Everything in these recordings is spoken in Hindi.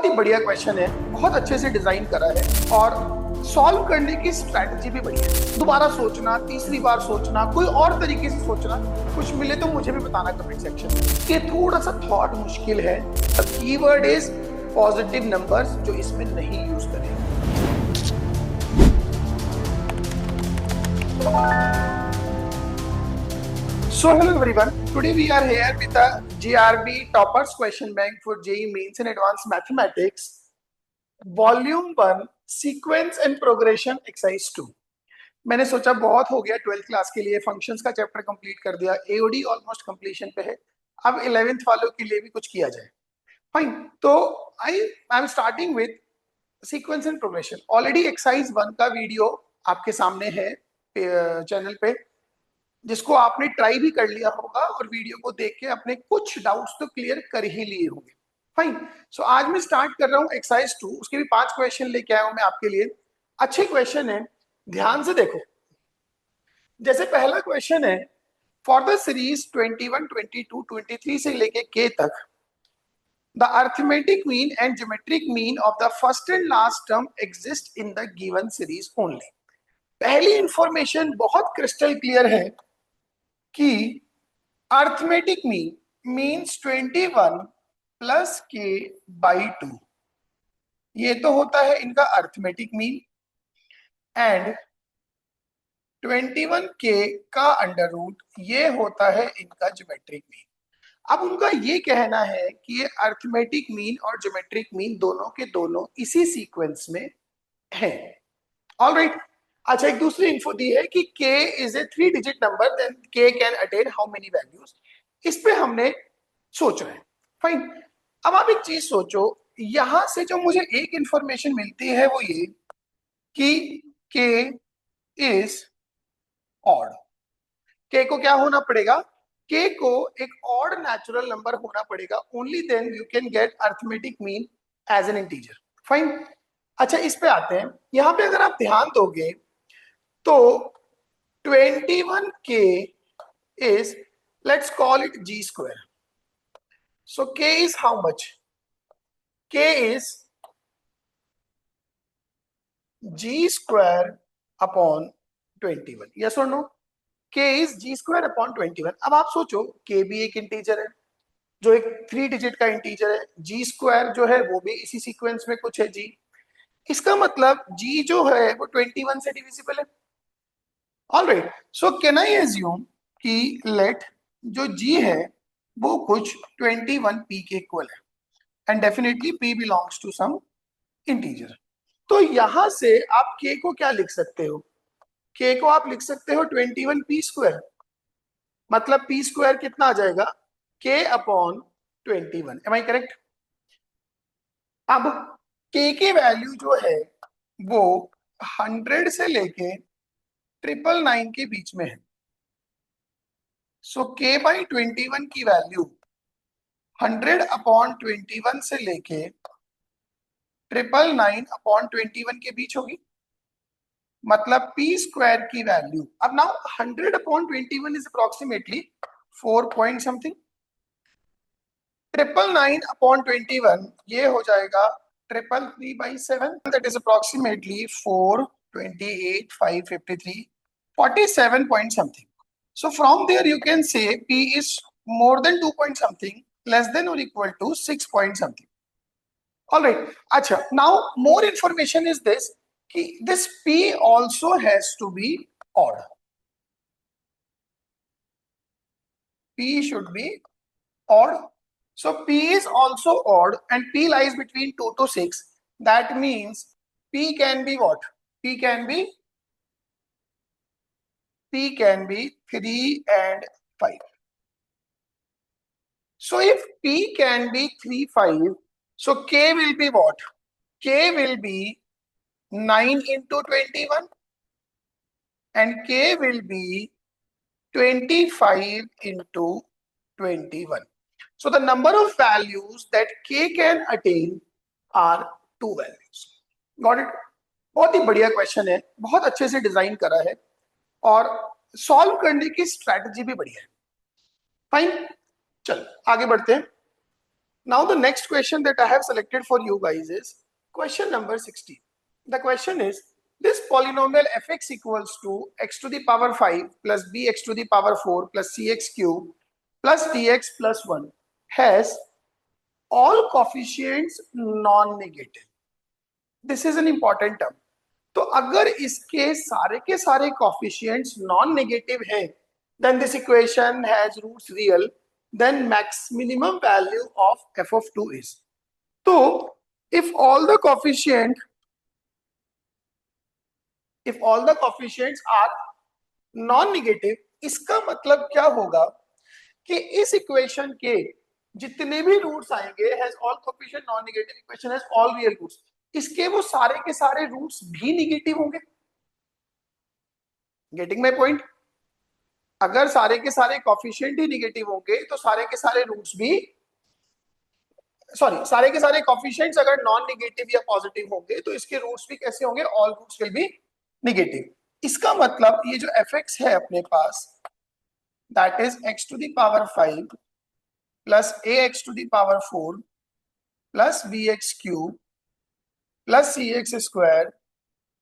बहुत ही बढ़िया क्वेश्चन है, बहुत अच्छे से डिजाइन करा है और सॉल्व करने की स्ट्रैटेजी भी बढ़िया है। दोबारा सोचना, तीसरी बार सोचना, कोई और तरीके से सोचना, कुछ मिले तो मुझे भी बताना कमेंट सेक्शन में। ये थोड़ा सा थॉट मुश्किल है। कीवर्ड इज पॉजिटिव नंबर्स, जो इसमें नहीं यूज करेंगे। So hello everyone, today we are here with the GRB Toppers Question Bank for JEE Mains and Advanced Mathematics, Volume 1, Sequence and Progression Exercise 2। मैंने सोचा बहुत हो गया 12th क्लास के लिए, फंक्शंस का चैप्टर कंप्लीट कर दिया, एओडी ऑलमोस्ट कंप्लीशन पे है, अब 11th वालों के लिए भी कुछ किया जाए। फाइन, तो I am starting with sequence and progression. Already exercise 1 का वीडियो आपके सामने है चैनल पे, जिसको आपने ट्राई भी कर लिया होगा और वीडियो को देख के अपने कुछ डाउट्स तो क्लियर कर ही लिए होंगे। फाइन, सो आज मैं स्टार्ट कर रहा हूं एक्सरसाइज 2। उसके भी 5 क्वेश्चन लेके आया हूं मैं आपके लिए। अच्छे क्वेश्चन है, ध्यान से देखो। जैसे पहला क्वेश्चन है, फॉर द सीरीज 21, 22, 23 से लेके के तक the arithmetic mean and geometric mean of the first and last term exist in the given series only. पहली इंफॉर्मेशन बहुत क्रिस्टल क्लियर है कि अर्थमेटिक मीन मीन्स 21 प्लस के बाई 2, ये तो होता है इनका अर्थमेटिक मीन, एंड 21 के का अंडर रूट ये होता है इनका ज्योमेट्रिक मीन। अब उनका ये कहना है कि ये अर्थमेटिक मीन और ज्योमेट्रिक मीन दोनों के दोनों इसी सीक्वेंस में है। ऑलराइट, अच्छा, एक दूसरी इंफो दी है कि k is a 3 digit number, then k can attain how many values. इस पे हमने सोच रहे हैं। फाइन, अब आप एक चीज सोचो, यहां से जो मुझे एक इंफॉर्मेशन मिलती है वो ये कि k इज ऑड। k को क्या होना पड़ेगा? k को एक ऑड नेचुरल नंबर होना पड़ेगा, only then you can get arithmetic mean as an integer. Fine, अच्छा, इस पे आते हैं। यहां पे अगर आप ध्यान दोगे तो 21k is, let's call it g square. So k is how much? K is g square upon 21. Yes or no? K is g square upon 21. अब आप सोचो, k भी एक इंटीजर है जो एक 3 डिजिट का इंटीजर है, g स्क्वायर जो है वो भी इसी सीक्वेंस में कुछ है g। इसका मतलब g जो है वो 21 से डिविजिबल है। Alright, so can I assume कि लेट जो g है वो कुछ 21p के इक्वल है, and definitely p belongs to some integer. तो यहां से आप k को क्या लिख सकते हो? k को आप लिख सकते हो 21p स्क्वायर, मतलब p स्क्वायर कितना आ जाएगा? k upon 21। Am I correct? अब k की वैल्यू जो है वो 100 से लेके 999 के बीच में है। सो k बाई 21 की वैल्यू 100 अपॉन 21 से लेके 999 अपॉन 21 के बीच होगी, मतलब p स्क्वायर की वैल्यू। अब now 100 upon 21 is approximately 4 point something. 999 upon 21 ये हो जाएगा 333 by 7, that is approximately 4, 28, 5, 53, 47 point something. So from there you can say p is more than 2 point something, less than or equal to 6 point something. All right. Acha, now more information is this कि this p also has to be odd. P should be odd. So p is also odd and p lies between 2 to 6. That means p can be what? P can be 3 and 5. So if p can be 3, 5, so k will be what? K will be 9 into 21 and k will be 25 into 21. So the number of values that k can attain are 2 values. Got it? बहुत ही बढ़िया क्वेश्चन है, बहुत अच्छे से डिजाइन करा है और सॉल्व करने की स्ट्रैटेजी भी बढ़िया है। फाइन, चल आगे बढ़ते हैं। Now the next question that I have selected for you guys is question number 16. The question is, this polynomial fx equals to x to the power 5 plus bx to the power 4 plus cx cube plus dx plus 1 has all coefficients non-negative. This is an important term. तो अगर इसके सारे के सारे coefficients non-negative हैं, then this equation has roots real, then max minimum value of f of 2 is. So if all the coefficients are non-negative, इसका मतलब क्या होगा कि इस इक्वेशन के जितने भी रूट्स आएंगे has all coefficient non negative, equation has all real roots, इसके वो सारे के सारे रूट्स भी नेगेटिव होंगे. Getting my point? अगर सारे के सारे कोएफिशिएंट ही नेगेटिव होंगे तो सारे के सारे रूट्स भी, सॉरी, सारे के सारे कोएफिशिएंट्स अगर नॉन नेगेटिव या पॉजिटिव होंगे तो इसके रूट्स भी कैसे होंगे? All roots will be negative. इसका मतलब ये जो fx है अपने पास, that is x to the power 5 plus ax to the power 4 plus bx cube plus cx square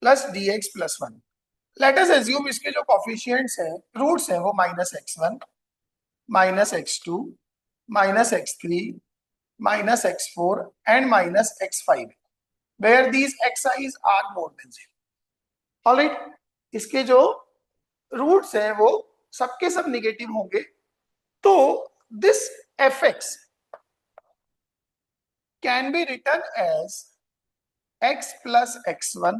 plus dx plus 1. Let us assume इसके जो कोफिशिएंट्स हैं, रूट्स हैं, वो minus x1 minus x2 minus x3 minus x4 and minus x5, where these xi's are more than 0. Alright, इसके जो रूट्स हैं वो सबके सब नेगेटिव होंगे. तो this fx can be written as x plus x1,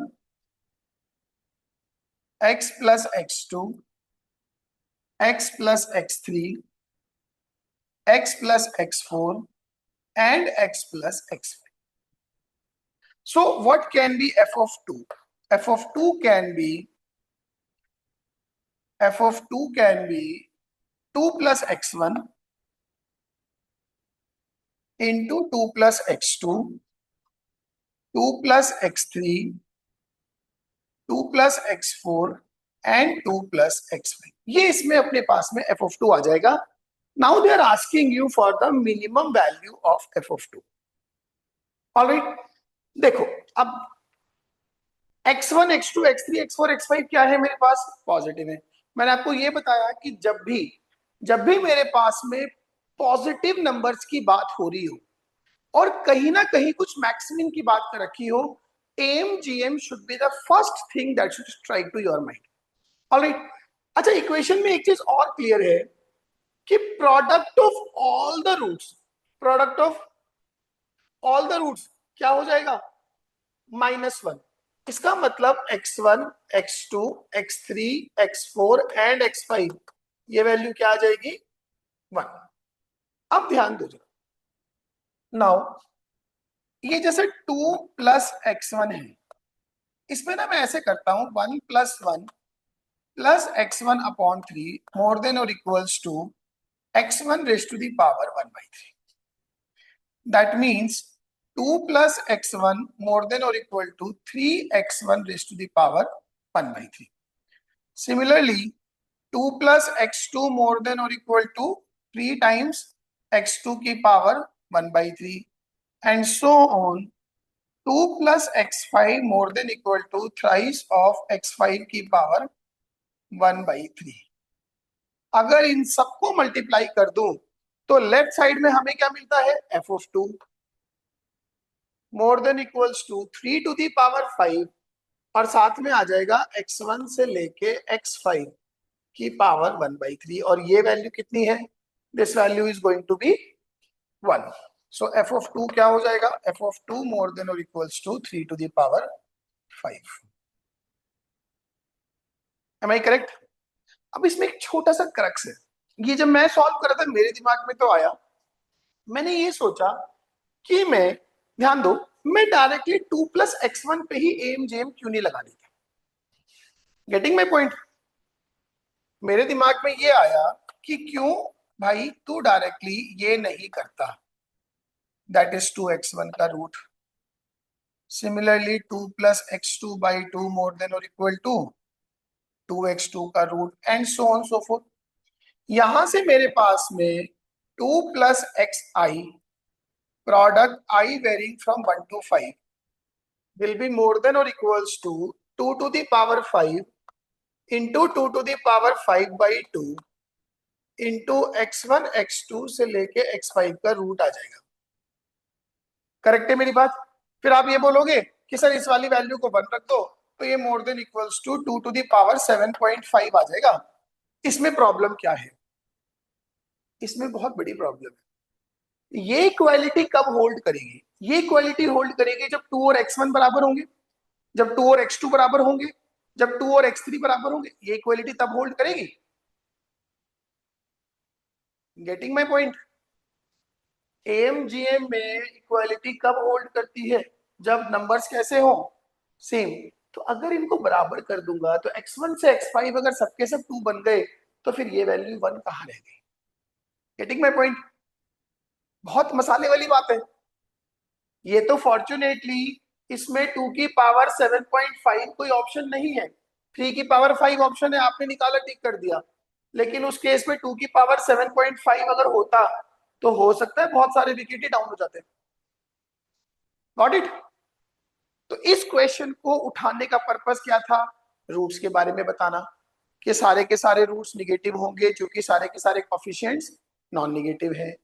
x plus x2, x plus x3, x plus x4 and x plus x5. So what can be f of 2? f of 2 can be 2 plus x1 into 2 plus x2, 2 plus x3, 2 plus x4 and 2 plus x5. ये इसमें अपने पास में f of 2 आ जाएगा. Now they are asking you for the minimum value of f of 2. Alright, देखो अब x1, x2, x3, x4, x5 क्या है मेरे पास? पॉजिटिव है. मैंने आपको ये बताया कि जब भी मेरे पास में पॉजिटिव नंबर्स की बात हो रही हो और कहीं ना कहीं कुछ मैक्सिमम की बात कर रखी हो, AMGM should be the first thing that should strike to your mind. Alright, अच्छा, इक्वेशन में एक चीज और क्लियर है कि product of all the roots क्या हो जाएगा? -1. इसका मतलब x1, x2, x3, x4 and x5, ये वैल्यू क्या आ जाएगी? 1. अब ध्यान दो जरा. नाउ ये जैसे 2 प्लस x1 है, इसमें ना मैं ऐसे करता हूं, 1 plus 1 plus x1 upon 3 more than और equals to x1 raise to the power 1/3. That means 2 plus x1 more than or equal to 3x1 raised to the power 1/3. Similarly, 2 plus x2 more than or equal to 3 times x2 की power 1/3 and so on. 2 plus x5 more than equal to thrice of x5 की power 1/3. अगर इन सबको मल्टीप्लाई कर दूं तो लेफ्ट साइड में हमें क्या मिलता है? f of 2 more than equals to 3 to the power 5 और साथ में आ जाएगा x1 से लेके x5 की पावर 1/3. और ये वैल्यू कितनी है? This value is going to be 1. So f of 2 क्या हो जाएगा? f of 2 मोर देन और equals to 3 to the power 5. Am I correct? अब इसमें एक छोटा सा क्रक्स है. ये जब मैं सॉल्व कर रहा था मेरे दिमाग में तो आया, मैंने ये सोचा कि मैं, ध्यान दो, मैं डायरेक्टली 2 प्लस x1 पे ही AMGM क्यों नहीं लगा देता? Getting my point? मेरे दिमाग में ये आया कि क्यों भाई तू डायरेक्टली ये नहीं करता, दैट इज 2x1 का root. Similarly 2 plus x2 by 2 more than और इक्वल टू 2x2 का root and so on so forth. यहां से मेरे पास में 2 plus xi product I varying from 1 to 5 will be more than or equals to 2 to the power 5 into 2 to the power 5 by 2 into x1 x2 से लेके x5 का रूट आ जाएगा। करेक्ट है मेरी बात? फिर आप ये बोलोगे कि सर इस वाली वैल्यू को 1 रख दो, तो ये more than equals to 2 to the power 7.5 आ जाएगा। इसमें प्रॉब्लम क्या है? इसमें बहुत बड़ी प्रॉब्लम है। ये इक्वालिटी कब होल्ड करेगी? ये इक्वालिटी होल्ड करेगी जब 2 और x1 बराबर होंगे, जब 2 और x2 बराबर होंगे, जब 2 और x3 बराबर होंगे। ये इक्वालिटी तब होल्ड करेगी। Getting my point? एमजीएम में इक्वालिटी कब होल्ड करती है? जब नंबर्स कैसे हो? सेम। तो अगर इनको बराबर कर दूंगा तो x1 से x5 अगर सबके सब 2 बन गए तो फिर ये वैल्यू 1 कहाँ रह गई? Getting my point? बहुत मसाले वाली बात है। ये तो फॉर्चुनेटली इसमें 2 की पावर 7.5 कोई ऑप्शन नहीं है। 3 की पावर 5 ऑप्शन है, आपने निकाला टिक कर दिया। लेकिन उस केस में 2 की पावर 7.5 अगर होता तो हो सकता है बहुत सारे विकेट ही डाउन हो जाते। Got it? तो इस क्वेश्चन को उठाने का पर्पस क्या था? रूट्स के बारे में बताना कि सारे के सारे रूट्स निगेटिव होंगे क्योंकि सारे के सारे कोफिशिएंट्स नॉन निगेटिव है।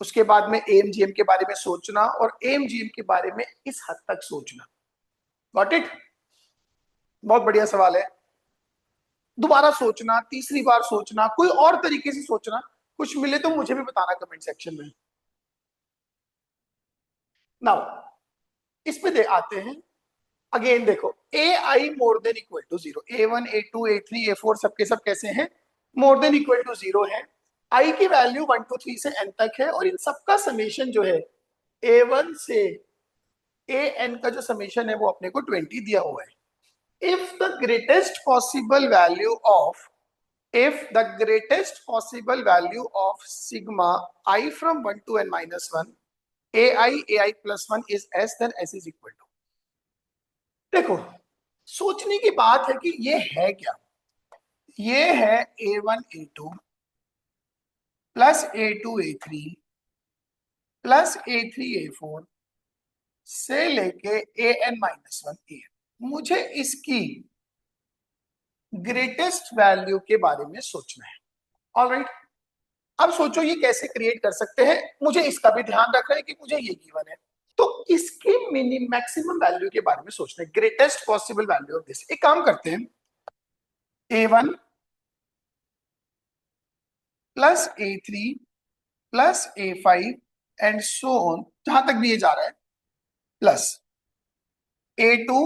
उसके बाद में एमजीएम के बारे में सोचना और एमजीएम के बारे में इस हद तक सोचना। Got it? बहुत बढ़िया सवाल है। दोबारा सोचना, तीसरी बार सोचना, कोई और तरीके से सोचना, कुछ मिले तो मुझे भी बताना कमेंट सेक्शन में। नाउ इस पे आते हैं। अगेन देखो, a i more than equal to 0, A1 A2 A3 A4 सबके सब कैसे हैं? मोर देन इक्वल टू 0 है। आई की वैल्यू 1 2 3 से n तक है और इन सबका समेशन जो है A1 से AN का जो समेशन है वो अपने को 20 दिया हुआ है। if the greatest possible value of if the greatest possible value of sigma I from 1 to n minus 1 ai plus 1 is s, then s is equal to। देखो, सोचने की बात है कि ये है क्या। ये है A1 A2 plus A2 A3 plus A3 A4 से लेके AN माइनस 1 AN। मुझे इसकी ग्रेटेस्ट वैल्यू के बारे में सोचना है। ऑलराइट, अब सोचो ये कैसे क्रिएट कर सकते हैं। मुझे इसका भी ध्यान रखना है कि मुझे ये गिवन है, तो इसके मिनिमम मैक्सिमम वैल्यू के बारे में सोचना है, greatest possible value of this. एक काम करते हैं, A1 plus A3 plus A5 and so on, जहां तक भी ये जा रहा है, plus A2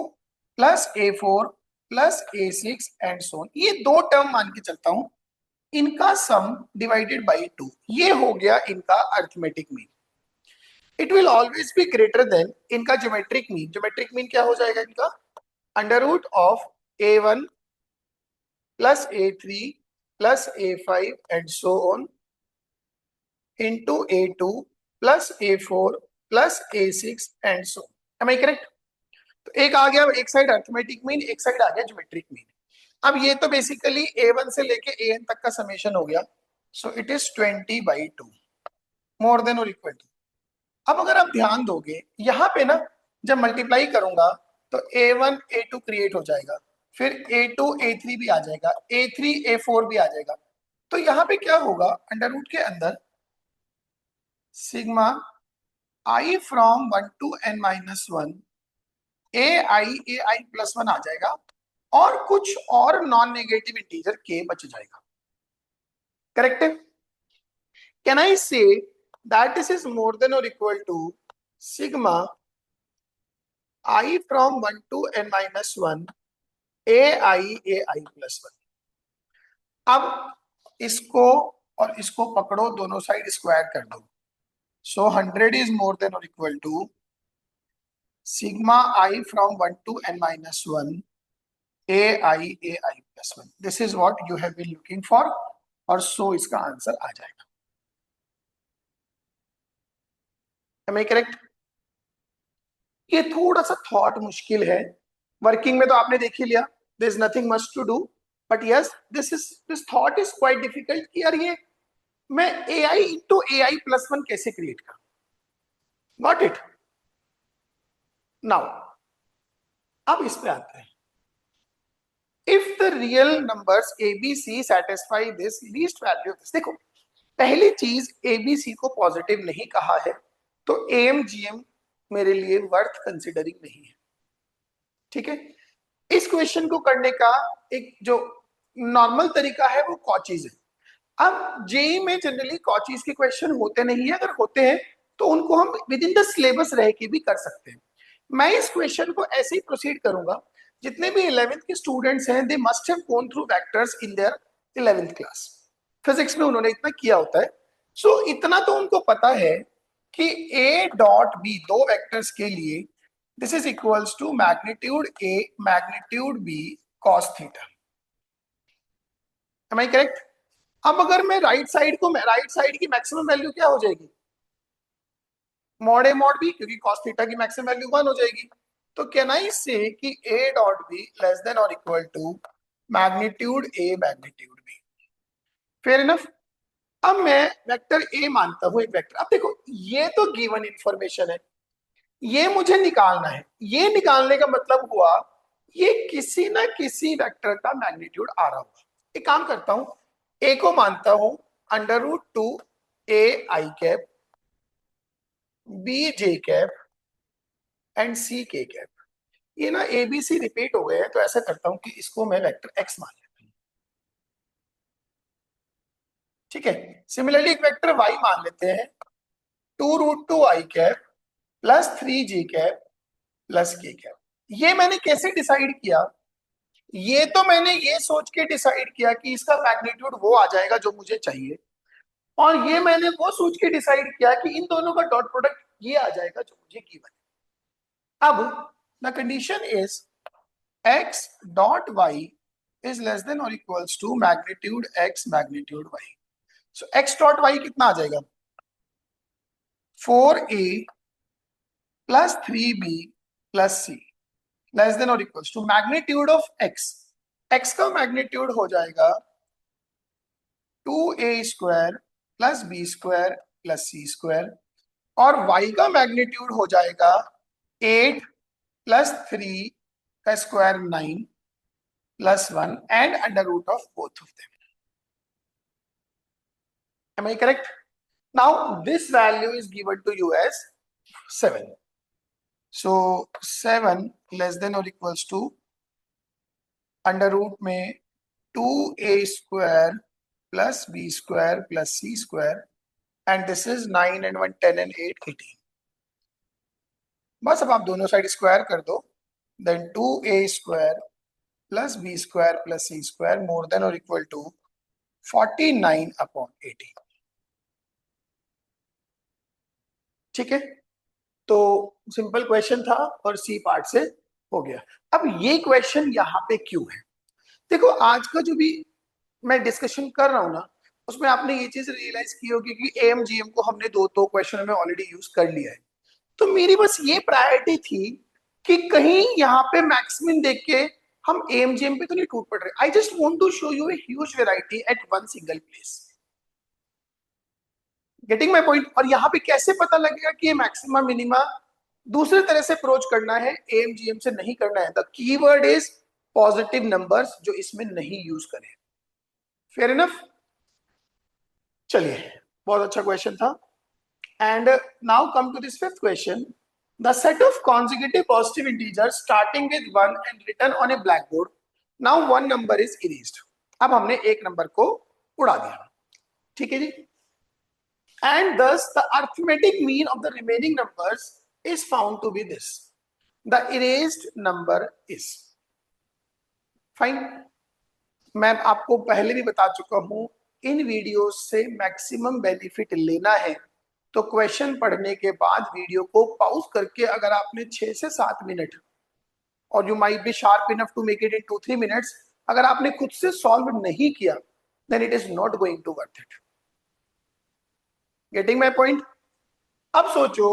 plus A4 plus A6 and so on. ये दो टर्म मान के चलता हूं, इनका सम डिवाइडेड बाई 2, ये हो गया इनका arithmetic mean. It will always be greater than इनका ज्योमेट्रिक मीन। ज्योमेट्रिक मीन क्या हो जाएगा इनका? Under root of A1 plus A3 plus A5 and so on into A2 plus A4 plus A6 and so. Am I correct? तो एक आ गया एक साइड अर्थमेटिक मीन, एक साइड आ गया ज्योमेट्रिक मीन। अब ये तो बेसिकली A1 से लेके AN तक का समेशन हो गया, so it is 20/2 more than और इक्वल टू। अब अगर आप ध्यान दोगे यहां पे ना, जब मल्टीप्लाई करूंगा तो A1 A2 क्रिएट हो जाएगा, फिर A2 A3 भी आ जाएगा, A3 A4 भी आ जाएगा। तो यहां पे क्या होगा, अंडर रूट के अंदर sigma I from 1 to n minus 1 AI plus 1 आ जाएगा और कुछ और नॉन नेगेटिव इंटीजर k बच जाएगा। करेक्ट है? Can I say that this is more than और equal to sigma I from 1 to n minus 1 AI plus 1। अब इसको और इसको पकड़ो, दोनों साइड स्क्वायर कर दो, सो 100 इज मोर देन और equal to sigma I from 1 to n minus 1 AI plus 1। This is what you have been looking for और so इसका आंसर आ जाएगा। Am I correct? ये थोड़ा सा थॉट मुश्किल है, वर्किंग में तो आपने देख ही लिया, there is nothing much to do, but yes this thought is quite difficult कि यार ये मैं AI into AI plus 1 कैसे क्रिएट करूं। Got it? नाउ अब इस पे आते हैं। If the real numbers ABC satisfy this least value, देखो पहली चीज एबीसी को पॉजिटिव नहीं कहा है, तो एमजीएम मेरे लिए वर्थ कंसिडरिंग नहीं है। ठीक है, इस क्वेश्चन को करने का एक जो नॉर्मल तरीका है वो कॉचीज है। अब जेई में जनरली कॉचीज के क्वेश्चन होते नहीं है, अगर होते हैं तो उनको हम विद इन द सिलेबस रह के भी कर सकते हैं। मैं इस क्वेश्चन को ऐसे ही प्रोसीड करूंगा। जितने भी 11th के स्टूडेंट्स हैं they must have gone through vectors in their 11th class. Physics में उन्होंने इतना किया होता है। सो इतना तो उनको पता है कि ए डॉट बी, दो वेक्टर्स के लिए, this is equals to magnitude a magnitude b cos theta. Am I correct? अब अगर मैं राइट साइड को, राइट साइड की मैक्सिमम वैल्यू क्या हो जाएगी? मॉड ए मॉड बी, क्योंकि कॉस थीटा की मैक्सिमम वैल्यू 1 हो जाएगी। तो कैन आई से कि a dot b less than और equal to magnitude a magnitude b? Fair enough. अब मैं वेक्टर ए मानता हूं एक वेक्टर। अब देखो ये तो गिवन इंफॉर्मेशन है, ये मुझे निकालना है। ये निकालने का मतलब हुआ ये किसी ना किसी वेक्टर का मैग्नीट्यूड आ रहा होगा। एक काम करता हूं, ए को मानता हूं √2 a i cap, b j cap and c k cap. ये ना एबीसी रिपीट हो गए हैं, तो ऐसा करता हूं कि इसको मैं वेक्टर एक्स मान लेता हूं। ठीक है, सिमिलरली एक वेक्टर वाई मान लेते हैं, 2√2 आई कैप +3 जी कैप के कैप। ये मैंने कैसे डिसाइड किया? ये तो मैंने ये सोच के डिसाइड किया कि इसका मैग्नीट्यूड वो आ जाएगा जो मुझे चाहिए, और ये मैंने वो सोच के डिसाइड किया कि इन दोनों का डॉट प्रोडक्ट ये आ जाएगा जो मुझे गिवन है। अब the condition is x dot y is less than और equals to magnitude x magnitude y। So x dot y कितना आ जाएगा? 4a +3b +c less than और equals to magnitude of x का मैग्नीट्यूड हो जाएगा 2a² +b² +c², और y का मैग्नीट्यूड हो जाएगा 8 +3 का square 9 +1 and under root of both of them. Am I correct? Now this value is given to you as 7. So 7 less than or equals to under root में 2a² +b² +c² and this is 9 and 1 10 and 8 18. बस अब आप दोनों साइड स्क्वायर कर दो, then 2a² +b² +c² more than or equal to 49/18. ठीक है, तो सिंपल क्वेश्चन था और सी पार्ट से हो गया। अब ये क्वेश्चन यहाँ पे क्यों है? देखो आज का जो भी मैं डिस्कशन कर रहा हूँ ना, उसमें आपने ये चीज रियलाइज की होगी कि एएमजीएम को हमने दो क्वेश्चन में ऑलरेडी यूज कर लिया है। तो मेरी बस ये प्रायोरिटी थी कि कहीं यहाँ पे मैक्सिमम देख के हम एएमजीएम पे तो नहीं टूट पड़ रहे। I just want to show you a huge variety at one single place. Getting my point? और यहाँ पे कैसे पता लगेगा कि ये मैक्सिमम मिनिमा दूसरे तरह से अप्रोच करना है, एएमजीएम से नहीं करना है? The keyword is positive numbers, जो इसमें नहीं यूज करें। Fair enough? चलिए, बहुत अच्छा क्वेश्चन था। And now come to this fifth question. The set of consecutive positive integers starting with 1 and written on a blackboard. Now one number is erased. अब हमने एक नंबर को उड़ा दिया। ठीक है जी। And thus the arithmetic mean of the remaining numbers is found to be this. The erased number is fine. मैं आपको पहले भी बता चुका हूं, इन वीडियोस से मैक्सिमम बेनिफिट लेना है तो क्वेश्चन पढ़ने के बाद वीडियो को पॉज करके अगर आपने 6 से 7 मिनट, और you might be sharp enough to make it in 2-3 minutes, अगर आपने खुद से सॉल्व नहीं किया then it is not going to worth it. Getting my point? अब सोचो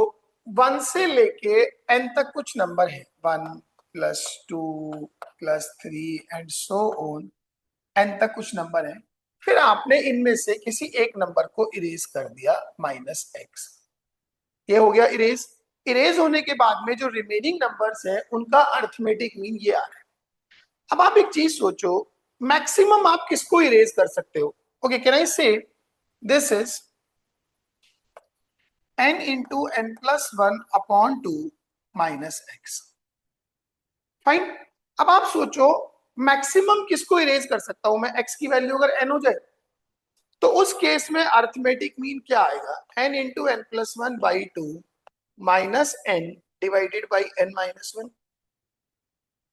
1 से लेके n तक कुछ नंबर है, 1 +2 +3 एंड सो ऑन, n तक कुछ नंबर है। फिर आपने इनमें से किसी एक नंबर को इरेज कर दिया -x, ये हो गया इरेज। इरेज होने के बाद में जो रिमेनिंग नंबर्स है उनका अर्थमेटिक मीन ये आ रहा है। अब आप एक चीज सोचो, मैक्सिमम आप किसको इरेज कर सकते हो? Okay, can I say this is n into n plus one upon two minus x. Fine. अब आप सोचो मैक्सिमम किसको इरेज कर सकता हूं मैं? x की वैल्यू अगर n हो जाए तो उस केस में अर्थमेटिक मीन क्या आएगा? n into n plus one by two minus n divided by n minus one.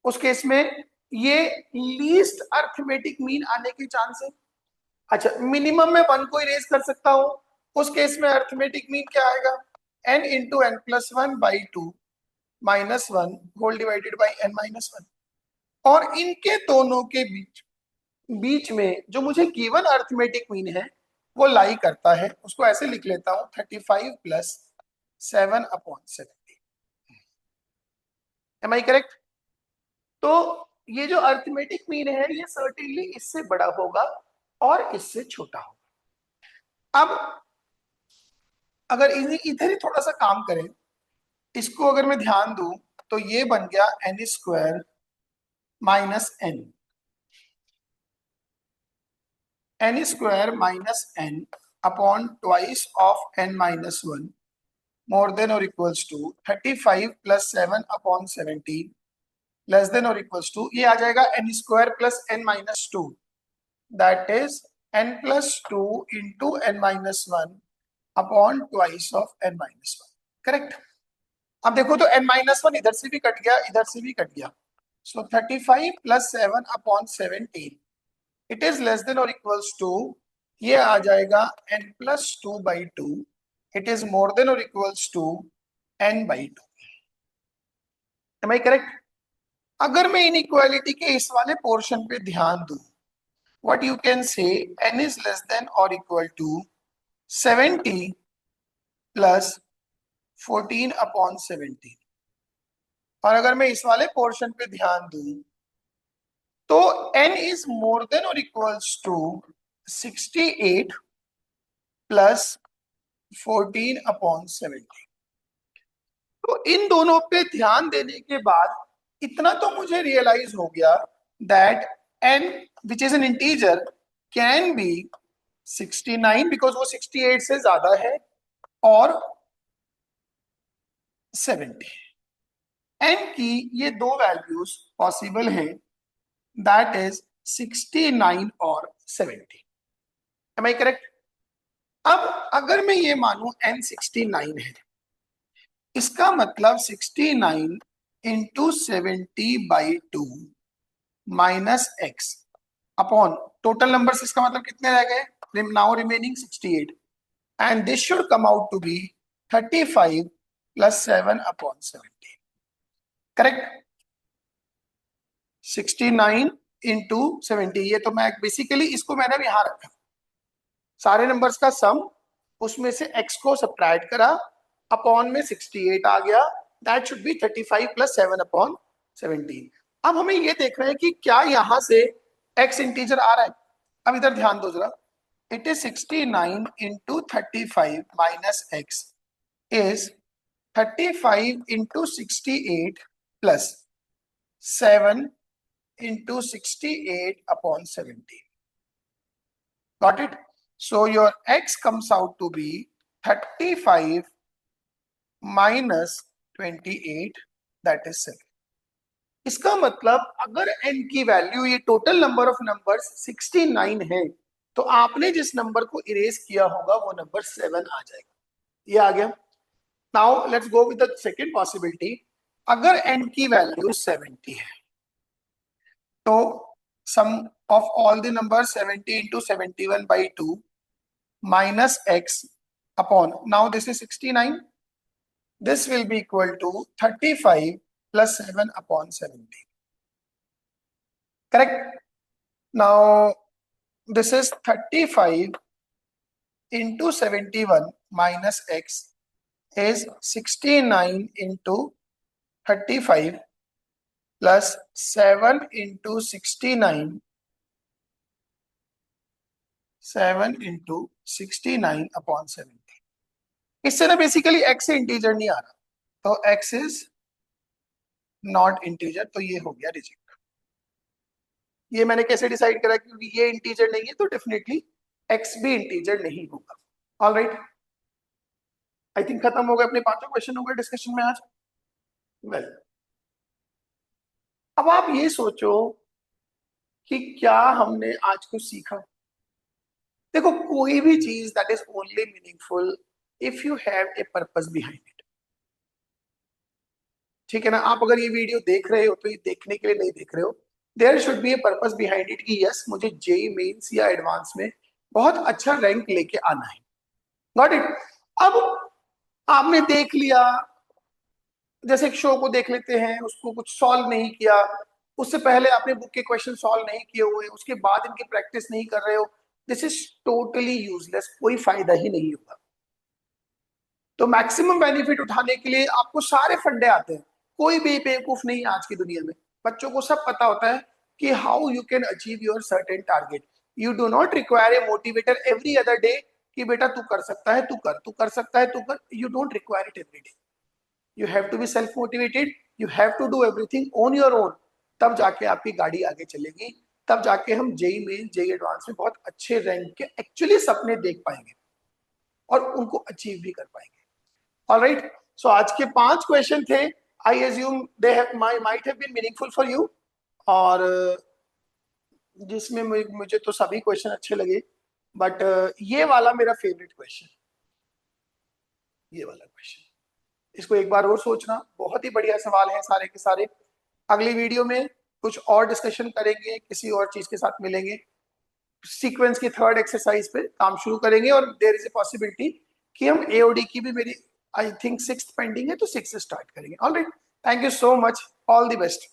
उस केस में ये लीस्ट अर्थमेटिक मीन आने के चांस है। अच्छा, मिनिमम में वन को इरेज कर सकता हूं, उस केस में अर्थमेटिक मीन क्या आएगा? n into n plus one by two minus one whole divided by n minus one. और इनके दोनों के बीच बीच में जो मुझे गिवन अर्थमेटिक मीन है वो लाई करता है, उसको ऐसे लिख लेता हूं 35 plus 7 upon 70। Am I correct? तो ये जो अर्थमेटिक मीन है ये सर्टेनली इससे बड़ा होगा और इससे छोटा होगा। अब अगर इधर ही थोड़ा सा काम करें, इसको अगर मैं ध्यान दूं तो ये बन गया n square minus n square minus n upon twice of n minus one more than or equals to 35 plus 7 upon 17 less than or equals to, ये आ जाएगा n square plus n minus 2, that is n plus 2 into n minus 1 upon twice of n minus 1। Correct? अब देखो तो n minus 1 इधर से भी कट गया, इधर से भी कट गया, so 35 plus 7 upon 17 it is less than or equals to, ये आ जाएगा n plus 2 by 2, it is more than or equals to n by 2। Am I correct? अगर मैं इनइक्वालिटी के इस वाले पोर्शन पे ध्यान दूं, what you can say n is less than और इक्वल टू 70 प्लस 14 अपॉन 17। और अगर मैं इस वाले पोर्शन पे ध्यान दूं तो n इज मोर देन और इक्वल्स टू 68 प्लस 14 अपॉन 17। तो इन दोनों पे ध्यान देने के बाद इतना तो मुझे रियलाइज हो गया that n which is an integer can be 69 because वो 68 से ज्यादा है और 70। n की ये दो वैल्यूज पॉसिबल हैं, दैट इज 69 और 70। Am I correct? अब अगर मैं ये मानूं n 69 है, इसका मतलब 69 into 70 by two minus x upon total numbers, इसका मतलब कितने रह गए? Now remaining 68 and this should come out to be 35 plus 7 upon 70। Correct? 69 into 70, ये तो मैं बेसिकली इसको मैंने यहां रखा, सारे नंबर्स का सम, उसमें से x को सब्ट्रैक्ट करा, अपॉन में 68 आ गया, that should be 35 plus 7 upon 17। अब हमें ये देखना है कि क्या यहां से x इंटीजर आ रहा है। अब इधर ध्यान दो जरा, it is 69 into 35 minus x is 35 into 68 plus 7 into 68 upon 17. Got it? So your x comes out to be 35 minus 28, that is 7। इसका मतलब अगर n की वैल्यू, ये टोटल नंबर ऑफ नंबर्स 69 है, तो आपने जिस नंबर को इरेज किया होगा वो नंबर 7 आ जाएगा। ये आ गया। Now let's go with the second possibility. अगर n की वैल्यू 70 है तो sum of all the numbers 70 into 71 by 2 minus x upon, now this is 69, this will be equal to 35 plus 7 upon 17। Correct? Now this is 35 into 71 minus x is 69 into 35 plus 7 into 69, 7 into 69 upon 70। इससे ना बेसिकली x से इंटीजर नहीं आ रहा, तो x इज नॉट इंटीजर, तो ये हो गया रिजेक्ट। ये मैंने कैसे डिसाइड करा, क्योंकि ये इंटीजर नहीं है तो डेफिनेटली x भी इंटीजर नहीं होगा। ऑलराइट, आई थिंक खत्म हो गए अपने पांचों क्वेश्चन हो गए डिस्कशन में आज। वेल, अब आप ये सोचो कि क्या हमने आज कुछ सीखा। देखो, कोई भी चीज that is only meaningful if you have a purpose behind it. ठीक है ना, आप अगर ये वीडियो देख रहे हो तो ये देखने के लिए नहीं देख रहे हो, there should be a purpose behind it कि यस, मुझे जेई मेंस या एडवांस में बहुत अच्छा रैंक लेके आना है। Got it. अब आपने देख लिया, जैसे एक शो को देख लेते हैं, उसको कुछ सॉल्व नहीं किया, उससे पहले आपने बुक के क्वेश्चन सॉल्व नहीं किए हुए, उसके बाद इनकी प्रैक्टिस नहीं कर रहे हो, दिस इज टोटली यूजलेस, कोई फायदा ही नहीं होगा। तो मैक्सिमम बेनिफिट उठाने के लिए आपको सारे फंडे आते हैं, कोई भी बेवकूफ नहीं है आज की दुनिया में। बच्चों को सब पता होता है कि how you can achieve your certain target. You do not require a motivator every other day कि बेटा तू कर सकता है, तू कर, तू कर सकता है, तू कर। You don't require it every day. You have to be self motivated, you have to do everything on your own. तब जाके आपकी गाड़ी आगे चलेगी, तब जाके हम जेई मेन जेई एडवांस में बहुत अच्छे रैंक के एक्चुअली सपने देख पाएंगे और उनको अचीव भी कर पाएंगे। ऑलराइट, सो आज के 5 क्वेश्चन थे। I assume they have might have been meaningful for you, और जिसमें मुझे तो सभी क्वेश्चन अच्छे लगे, बट ये वाला मेरा फेवरेट क्वेश्चन, ये वाला क्वेश्चन, इसको एक बार और सोचना। बहुत ही बढ़िया सवाल है सारे के सारे। अगली वीडियो में कुछ और डिस्कशन करेंगे, किसी और चीज के साथ मिलेंगे, सीक्वेंस की थर्ड एक्सरसाइज पे काम शुरू करेंगे, और देयर इज ए पॉसिबिलिटी कि हम एओडी की भी, मेरी आई थिंक 6th पेंडिंग है, तो 6 से स्टार्ट करेंगे। Alright, thank you so much, all the best.